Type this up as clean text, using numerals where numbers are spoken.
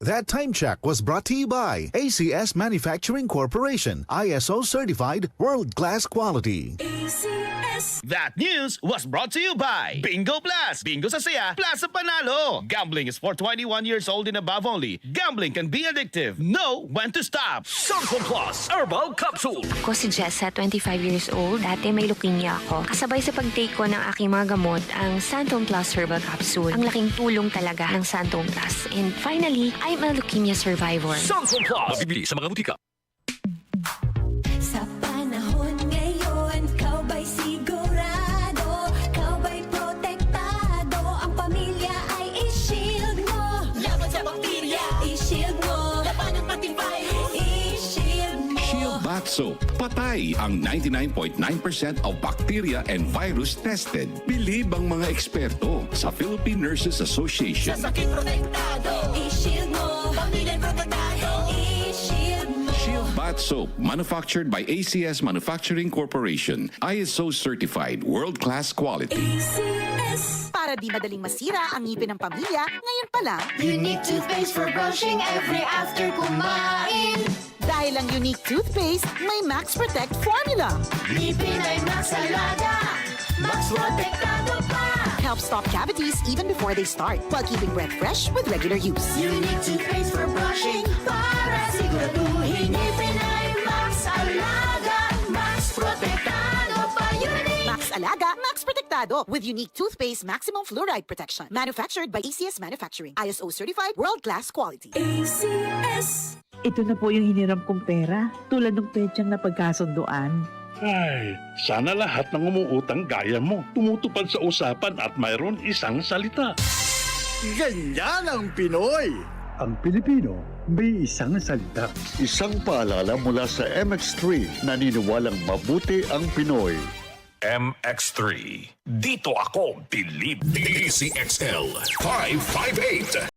That time check was brought to you by ACS Manufacturing Corporation, ISO certified world-class quality. That news was brought to you by Bingo Plus. Bingo sa saya, plus sa panalo. Gambling is for 21 years old and above only. Gambling can be addictive. Know when to stop. Santon Plus Herbal Capsule. Ako si Jessa, 25 years old. Dati may leukemia ako. Kasabay sa pag-take ko ng aking mga gamot, ang Santon Plus Herbal Capsule. Ang laking tulong talaga ng Santon Plus. And finally, I'm a leukemia survivor. Santon Plus. Mabibili sa mga butika. Sa panahon ngayon, kau ba'y sigurado? Kau ba'y protektado? Ang pamilya ay i-shield mo. Laban sa bakterya, i-shield mo. Laban ng pati virus, i-shield mo. Shield Bath Soap. Patay ang 99.9% of bacteria and virus tested. Bilib ang mga eksperto sa Philippine Nurses Association. Sa sakit protektado, i-shield mo. Pamilya protektado, i-shield mo. Shield Bath Soap, manufactured by ACS Manufacturing Corporation. ISO certified, world-class quality. ACS. Para di madaling masira ang ngipin ng pamilya, ngayon pa lang, Unique toothpaste for brushing every after kumain. dahil ang unique toothpaste, may Max Protect formula. Ngipin ay Max Alaga, Max Protektado pa. Helps stop cavities even before they start, while keeping breath fresh with regular use. Unique toothpaste for brushing para siguraduhin ngipin ay Max Alaga, Max Protektado pa. Unique. Max Alaga, Max Protectado with unique toothpaste maximum fluoride protection. Manufactured by ACS Manufacturing. ISO certified, world-class quality. ACS. Ito na po yung hiniram kong pera, tulad ng petsyang napagkasunduan. Ay, sana lahat ng umuutang gaya mo. Tumutupad sa usapan at mayroon isang salita. Ganyan ang Pinoy! Ang Pilipino may isang salita. Isang paalala mula sa MX3, naniniwalang mabuti ang Pinoy. MX3. Dito ako, believe. DCXL 558.